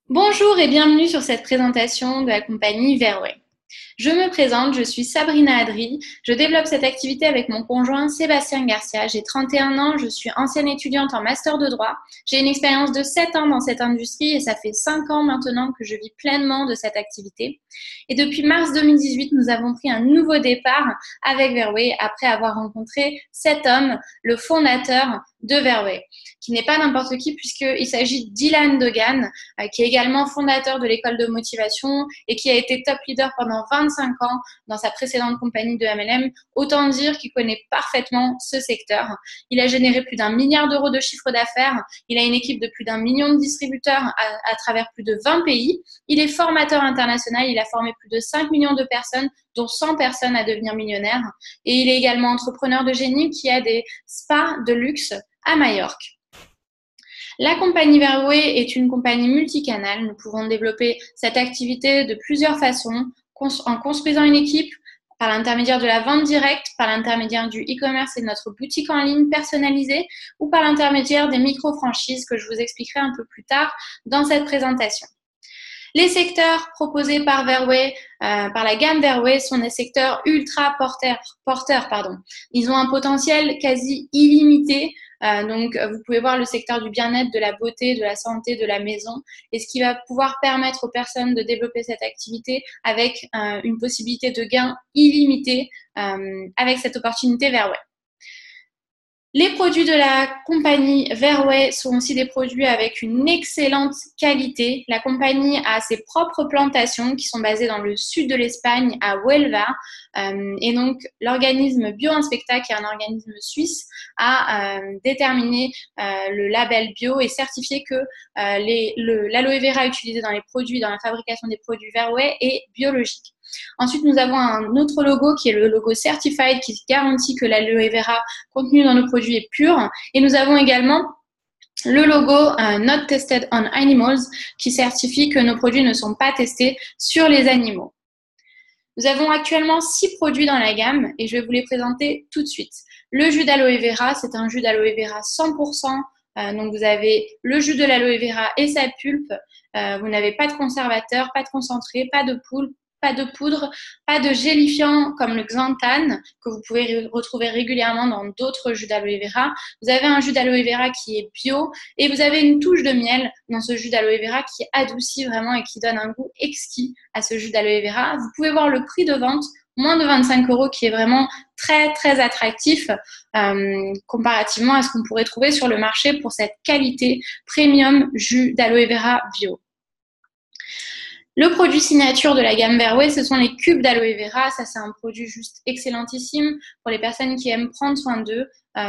Bonjour et bienvenue sur cette présentation de la compagnie Verway. Je me présente, je suis Sabrina Adri, je développe cette activité avec mon conjoint Sébastien Garcia. J'ai 31 ans, je suis ancienne étudiante en master de droit. J'ai une expérience de 7 ans dans cette industrie et ça fait 5 ans maintenant que je vis pleinement de cette activité. Et depuis mars 2018, nous avons pris un nouveau départ avec Verway après avoir rencontré cet homme, le fondateur de Verway, qui n'est pas n'importe qui puisqu'il s'agit d'Ilan Dogan, qui est également fondateur de l'école de motivation et qui a été top leader pendant 25 ans dans sa précédente compagnie de MLM. Autant dire qu'il connaît parfaitement ce secteur. Il a généré plus d'1 milliard d'euros de chiffre d'affaires. Il a une équipe de plus d'1 million de distributeurs à travers plus de 20 pays. Il est formateur international. Il a formé plus de 5 millions de personnes, dont 100 personnes à devenir millionnaires. Et il est également entrepreneur de génie qui a des spas de luxe à Majorque. La compagnie Verway est une compagnie multicanale. Nous pouvons développer cette activité de plusieurs façons, en construisant une équipe, par l'intermédiaire de la vente directe, par l'intermédiaire du e-commerce et de notre boutique en ligne personnalisée, ou par l'intermédiaire des micro-franchises que je vous expliquerai un peu plus tard dans cette présentation. Les secteurs proposés par Verway, par la gamme Verway, sont des secteurs ultra porteurs. Ils ont un potentiel quasi illimité. Donc, vous pouvez voir le secteur du bien-être, de la beauté, de la santé, de la maison, et ce qui va pouvoir permettre aux personnes de développer cette activité avec une possibilité de gain illimité avec cette opportunité Verway. Les produits de la compagnie Verway sont aussi des produits avec une excellente qualité. La compagnie a ses propres plantations qui sont basées dans le sud de l'Espagne, à Huelva. Et donc, l'organisme BioInspecta, qui est un organisme suisse, a déterminé le label bio et certifié que l'aloe vera utilisé dans les produits, dans la fabrication des produits Verway est biologique. Ensuite, nous avons un autre logo qui est le logo Certified qui garantit que l'aloe vera contenu dans nos produits est pur. Et nous avons également le logo Not Tested on Animals qui certifie que nos produits ne sont pas testés sur les animaux. Nous avons actuellement 6 produits dans la gamme et je vais vous les présenter tout de suite. Le jus d'aloe vera, c'est un jus d'aloe vera 100%. Donc vous avez le jus de l'aloe vera et sa pulpe. Vous n'avez pas de conservateur, pas de concentré, pas de poudre, pas de gélifiant comme le xanthane que vous pouvez retrouver régulièrement dans d'autres jus d'aloe vera. Vous avez un jus d'aloe vera qui est bio et vous avez une touche de miel dans ce jus d'aloe vera qui adoucit vraiment et qui donne un goût exquis à ce jus d'aloe vera. Vous pouvez voir le prix de vente, moins de 25 € qui est vraiment très très attractif comparativement à ce qu'on pourrait trouver sur le marché pour cette qualité premium jus d'aloe vera bio. Le produit signature de la gamme Verway, ce sont les cubes d'aloe vera. Ça, c'est un produit juste excellentissime pour les personnes qui aiment prendre soin d'eux.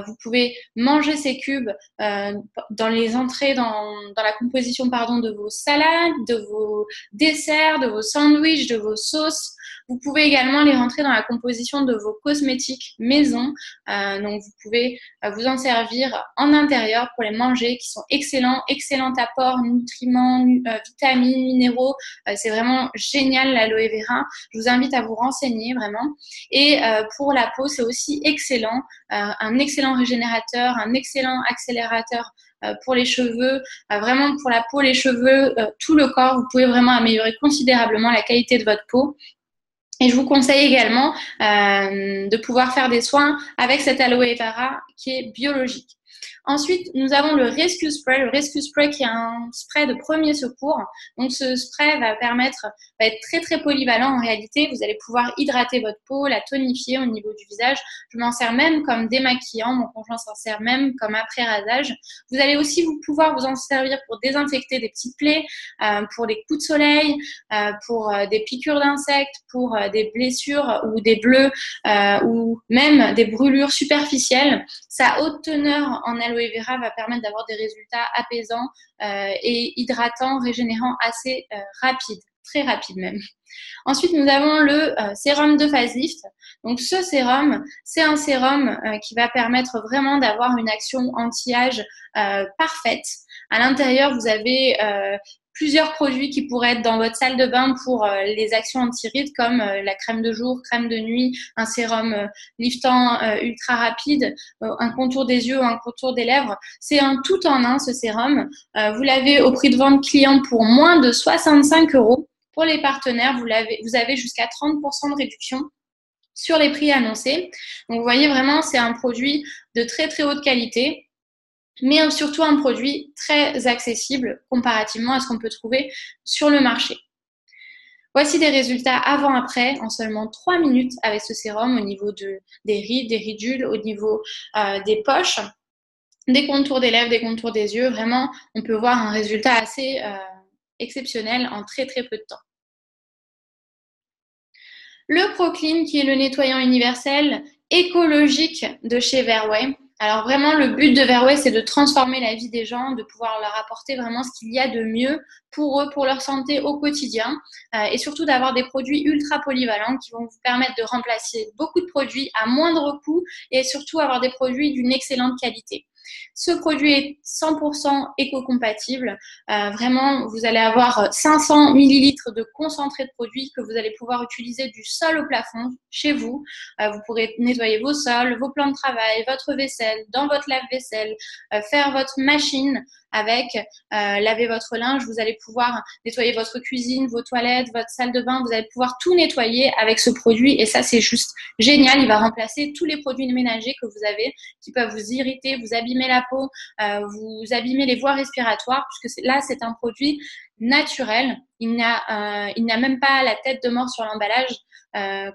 Vous pouvez manger ces cubes dans les entrées, dans la composition de vos salades, de vos desserts, de vos sandwichs, de vos sauces. Vous pouvez également les rentrer dans la composition de vos cosmétiques maison. Donc, vous pouvez vous en servir en intérieur pour les manger, qui sont excellents, excellent apport, nutriments, vitamines, minéraux. C'est vraiment génial l'aloe vera. Je vous invite à vous renseigner vraiment. Et pour la peau, c'est aussi excellent. Un excellent régénérateur, un excellent accélérateur pour les cheveux, vraiment pour la peau, les cheveux, tout le corps. Vous pouvez vraiment améliorer considérablement la qualité de votre peau. Et je vous conseille également de pouvoir faire des soins avec cet aloe vera qui est biologique. Ensuite, nous avons le Rescue Spray. Le Rescue Spray qui est un spray de premier secours. Donc, ce spray va être très, très polyvalent en réalité. Vous allez pouvoir hydrater votre peau, la tonifier au niveau du visage. Je m'en sers même comme démaquillant. Mon conjoint s'en sert même comme après-rasage. Vous allez aussi pouvoir vous en servir pour désinfecter des petites plaies, pour des coups de soleil, pour des piqûres d'insectes, pour des blessures ou des bleus ou même des brûlures superficielles. Sa haute teneur en aloe vera va permettre d'avoir des résultats apaisants et hydratants, régénérants assez rapides, très rapides même. Ensuite, nous avons le sérum de Facelift. Donc, ce sérum, c'est un sérum qui va permettre vraiment d'avoir une action anti-âge parfaite. À l'intérieur, vous avez plusieurs produits qui pourraient être dans votre salle de bain pour les actions anti-rides comme la crème de jour, crème de nuit, un sérum liftant ultra rapide, un contour des yeux ou un contour des lèvres. C'est un tout en un ce sérum. Vous l'avez au prix de vente client pour moins de 65 €. Pour les partenaires, vous avez jusqu'à 30% de réduction sur les prix annoncés. Donc, vous voyez vraiment, c'est un produit de très, très haute qualité, mais surtout un produit très accessible comparativement à ce qu'on peut trouver sur le marché. Voici des résultats avant-après en seulement 3 minutes avec ce sérum au niveau des rides, des ridules, au niveau des poches, des contours des lèvres, des contours des yeux. Vraiment, on peut voir un résultat assez exceptionnel en très, très peu de temps. Le ProClean, qui est le nettoyant universel écologique de chez Verway. Alors vraiment, le but de Verway, c'est de transformer la vie des gens, de pouvoir leur apporter vraiment ce qu'il y a de mieux pour eux, pour leur santé au quotidien, et surtout d'avoir des produits ultra polyvalents qui vont vous permettre de remplacer beaucoup de produits à moindre coût et surtout avoir des produits d'une excellente qualité. Ce produit est 100% éco-compatible. Vraiment, vous allez avoir 500 ml de concentré de produit que vous allez pouvoir utiliser du sol au plafond chez vous. Vous pourrez nettoyer vos sols, vos plans de travail, votre vaisselle, dans votre lave-vaisselle, faire votre machine avec, laver votre linge. Vous allez pouvoir nettoyer votre cuisine, vos toilettes, votre salle de bain. Vous allez pouvoir tout nettoyer avec ce produit et ça, c'est juste génial. Il va remplacer tous les produits ménagers que vous avez qui peuvent vous irriter, vous abîmer la peau, vous abîmer les voies respiratoires, puisque là, c'est un produit naturel. Il n'a même pas la tête de mort sur l'emballage,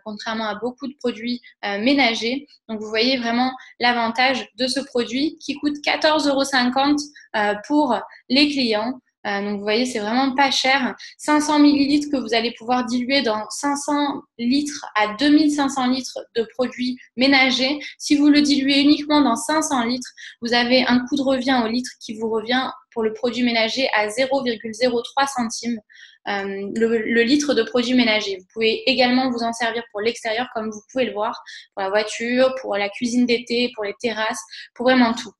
contrairement à beaucoup de produits ménagers. Donc, vous voyez vraiment l'avantage de ce produit qui coûte 14,50 € pour les clients. Donc, vous voyez, c'est vraiment pas cher. 500 ml que vous allez pouvoir diluer dans 500 litres à 2500 litres de produits ménagers. Si vous le diluez uniquement dans 500 litres, vous avez un coût de revient au litre qui vous revient pour le produit ménager à 0,03 centimes. Le litre de produit ménager. Vous pouvez également vous en servir pour l'extérieur, comme vous pouvez le voir, pour la voiture, pour la cuisine d'été, pour les terrasses, pour vraiment tout.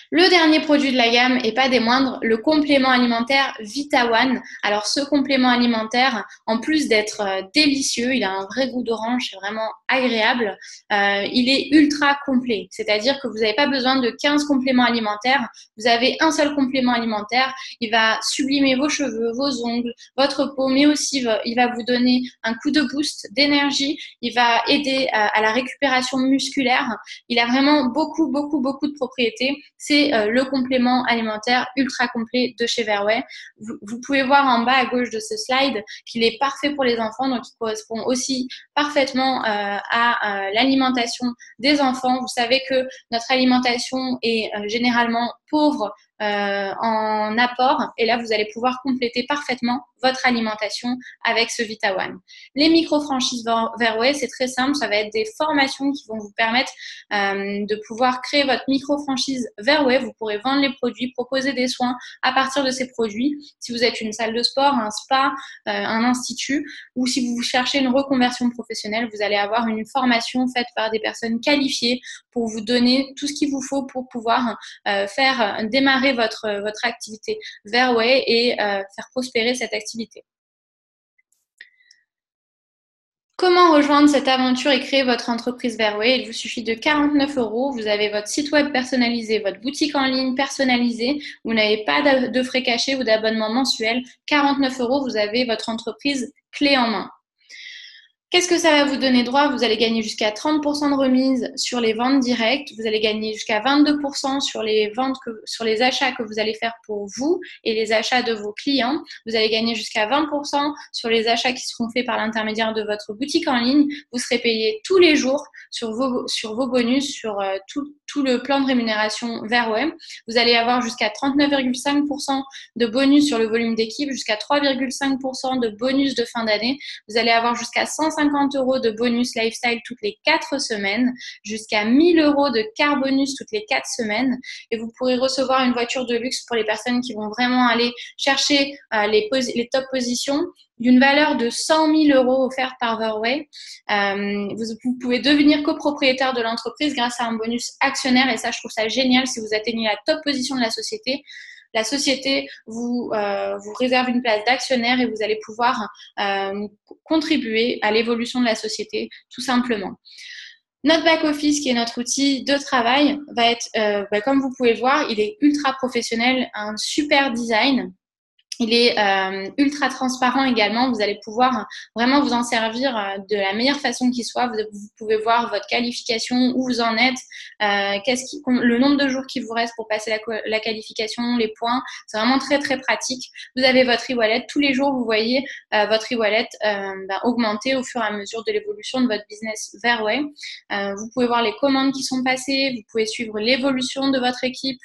Le dernier produit de la gamme, et pas des moindres, le complément alimentaire VitaOne. Alors ce complément alimentaire, en plus d'être délicieux, il a un vrai goût d'orange, c'est vraiment agréable, il est ultra complet. C'est-à-dire que vous n'avez pas besoin de 15 compléments alimentaires, vous avez un seul complément alimentaire, il va sublimer vos cheveux, vos ongles, votre peau, mais aussi il va vous donner un coup de boost d'énergie, il va aider à la récupération musculaire, il a vraiment beaucoup de propriétés. C'est le complément alimentaire ultra complet de chez Verway. Vous pouvez voir en bas à gauche de ce slide qu'il est parfait pour les enfants, donc il correspond aussi parfaitement à l'alimentation des enfants. Vous savez que notre alimentation est généralement pauvre en apport et là vous allez pouvoir compléter parfaitement votre alimentation avec ce VitaOne. Les micro-franchises Verway, c'est très simple, ça va être des formations qui vont vous permettre de pouvoir créer votre micro-franchise Verway. Vous pourrez vendre les produits, proposer des soins à partir de ces produits. Si vous êtes une salle de sport, un spa, un institut, ou si vous cherchez une reconversion professionnelle, vous allez avoir une formation faite par des personnes qualifiées pour vous donner tout ce qu'il vous faut pour pouvoir faire démarrer votre activité Verway et faire prospérer cette activité. Comment rejoindre cette aventure et créer votre entreprise Verway? Il vous suffit de 49 €. Vous avez votre site web personnalisé, votre boutique en ligne personnalisée. Vous n'avez pas de frais cachés ou d'abonnement mensuel. 49 €, vous avez votre entreprise clé en main. Qu'est-ce que ça va vous donner droit? Vous allez gagner jusqu'à 30% de remise sur les ventes directes. Vous allez gagner jusqu'à 22% sur les sur les achats que vous allez faire pour vous et les achats de vos clients. Vous allez gagner jusqu'à 20% sur les achats qui seront faits par l'intermédiaire de votre boutique en ligne. Vous serez payé tous les jours sur vos bonus, sur tout le plan de rémunération Verway. Vous allez avoir jusqu'à 39,5% de bonus sur le volume d'équipe, jusqu'à 3,5% de bonus de fin d'année. Vous allez avoir jusqu'à 150 € de bonus lifestyle toutes les 4 semaines, jusqu'à 1000 € de car bonus toutes les 4 semaines. Et vous pourrez recevoir une voiture de luxe pour les personnes qui vont vraiment aller chercher les top positions d'une valeur de 100 000 € offerte par Verway. Vous pouvez devenir copropriétaire de l'entreprise grâce à un bonus actionnaire et ça, je trouve ça génial si vous atteignez la top position de la société. la société vous réserve une place d'actionnaire et vous allez pouvoir contribuer à l'évolution de la société, tout simplement. Notre back-office, qui est notre outil de travail, va être, comme vous pouvez le voir, il est ultra professionnel, un super design. Il est ultra transparent également. Vous allez pouvoir vraiment vous en servir de la meilleure façon qui soit. Vous pouvez voir votre qualification, où vous en êtes, le nombre de jours qui vous reste pour passer la qualification, les points. C'est vraiment très, très pratique. Vous avez votre e-wallet. Tous les jours, vous voyez votre e-wallet augmenter au fur et à mesure de l'évolution de votre business Verway. Vous pouvez voir les commandes qui sont passées. Vous pouvez suivre l'évolution de votre équipe.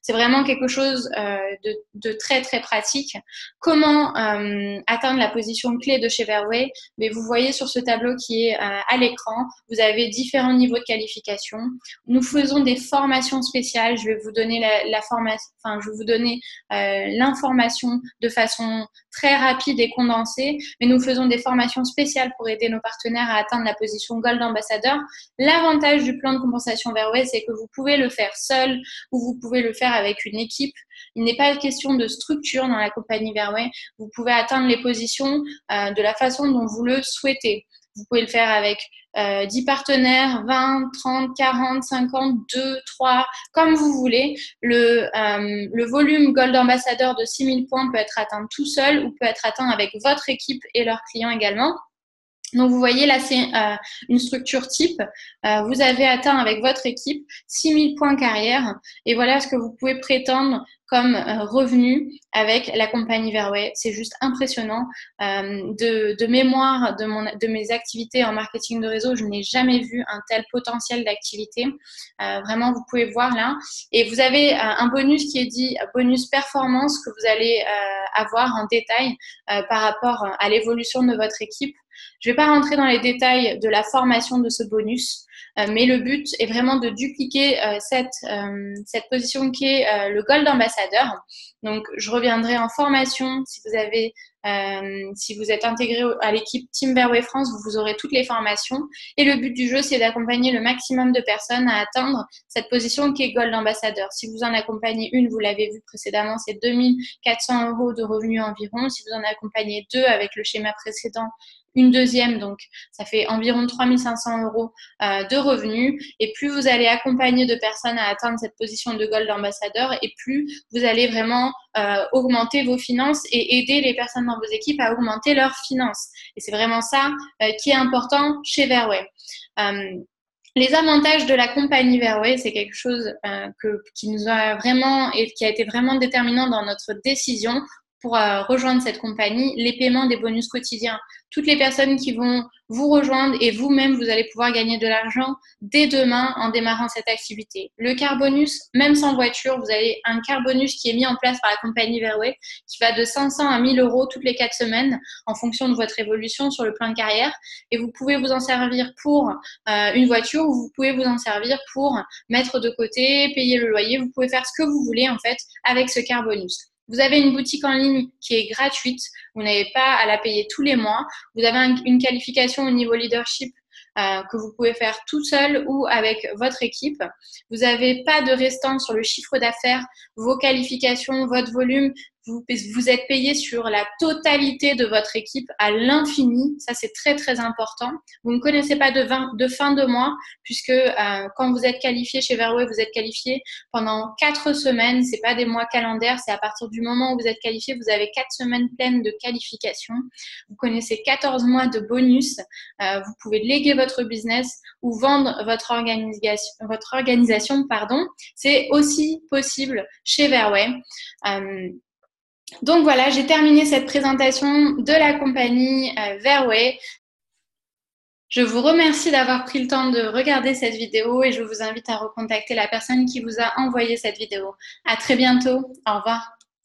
C'est vraiment quelque chose de très, très pratique. Comment atteindre la position clé de chez Verway? Mais vous voyez sur ce tableau qui est à l'écran, vous avez différents niveaux de qualification. Nous faisons des formations spéciales. Je vais vous donner l'information de façon très rapide et condensée, mais nous faisons des formations spéciales pour aider nos partenaires à atteindre la position Gold Ambassadeur. L'avantage du plan de compensation Verway, c'est que vous pouvez le faire seul ou vous pouvez le faire avec une équipe. Il n'est pas question de structure dans la compagnie Verway. Vous pouvez atteindre les positions de la façon dont vous le souhaitez. Vous pouvez le faire avec 10 partenaires, 20, 30, 40, 50, 2, 3, comme vous voulez. Le volume Gold Ambassadeur de 6000 points peut être atteint tout seul ou peut être atteint avec votre équipe et leurs clients également. Donc, vous voyez, là, c'est une structure type. Vous avez atteint avec votre équipe 6000 points carrière. Et voilà ce que vous pouvez prétendre comme revenu avec la compagnie Verway. C'est juste impressionnant. De mémoire de mes activités en marketing de réseau, je n'ai jamais vu un tel potentiel d'activité. Vraiment, vous pouvez voir là. Et vous avez un bonus qui est dit bonus performance que vous allez avoir en détail par rapport à l'évolution de votre équipe. Je ne vais pas rentrer dans les détails de la formation de ce bonus, mais le but est vraiment de dupliquer cette position qui est le Gold Ambassadeur. Donc, je reviendrai en formation si vous êtes intégré à l'équipe Team Verway France, vous aurez toutes les formations. Et le but du jeu, c'est d'accompagner le maximum de personnes à atteindre cette position qui est Gold Ambassadeur. Si vous en accompagnez une, vous l'avez vu précédemment, c'est 2400 € de revenus environ. Si vous en accompagnez deux avec le schéma précédent, une deuxième, donc ça fait environ 3500 € de revenus. Et plus vous allez accompagner de personnes à atteindre cette position de Gold Ambassadeur, et plus vous allez vraiment augmenter vos finances et aider les personnes dans vos équipes à augmenter leurs finances. Et c'est vraiment ça qui est important chez Verway. Les avantages de la compagnie Verway, c'est quelque chose qui nous a vraiment et qui a été vraiment déterminant dans notre décision pour rejoindre cette compagnie, les paiements des bonus quotidiens. Toutes les personnes qui vont vous rejoindre et vous-même, vous allez pouvoir gagner de l'argent dès demain en démarrant cette activité. Le car bonus, même sans voiture, vous avez un car bonus qui est mis en place par la compagnie Verway qui va de 500 à 1000 € toutes les 4 semaines en fonction de votre évolution sur le plan de carrière. Et vous pouvez vous en servir pour une voiture ou vous pouvez vous en servir pour mettre de côté, payer le loyer. Vous pouvez faire ce que vous voulez en fait avec ce car bonus. Vous avez une boutique en ligne qui est gratuite. Vous n'avez pas à la payer tous les mois. Vous avez une qualification au niveau leadership que vous pouvez faire tout seul ou avec votre équipe. Vous n'avez pas de restant sur le chiffre d'affaires, vos qualifications, votre volume. Vous êtes payé sur la totalité de votre équipe à l'infini. Ça, c'est très, très important. Vous ne connaissez pas de fin de mois puisque quand vous êtes qualifié chez Verway, vous êtes qualifié pendant 4 semaines. C'est pas des mois calendaires. C'est à partir du moment où vous êtes qualifié, vous avez 4 semaines pleines de qualification. Vous connaissez 14 mois de bonus. Vous pouvez léguer votre business ou vendre votre organisation. C'est aussi possible chez Verway. Donc voilà, j'ai terminé cette présentation de la compagnie Verway. Je vous remercie d'avoir pris le temps de regarder cette vidéo et je vous invite à recontacter la personne qui vous a envoyé cette vidéo. À très bientôt. Au revoir.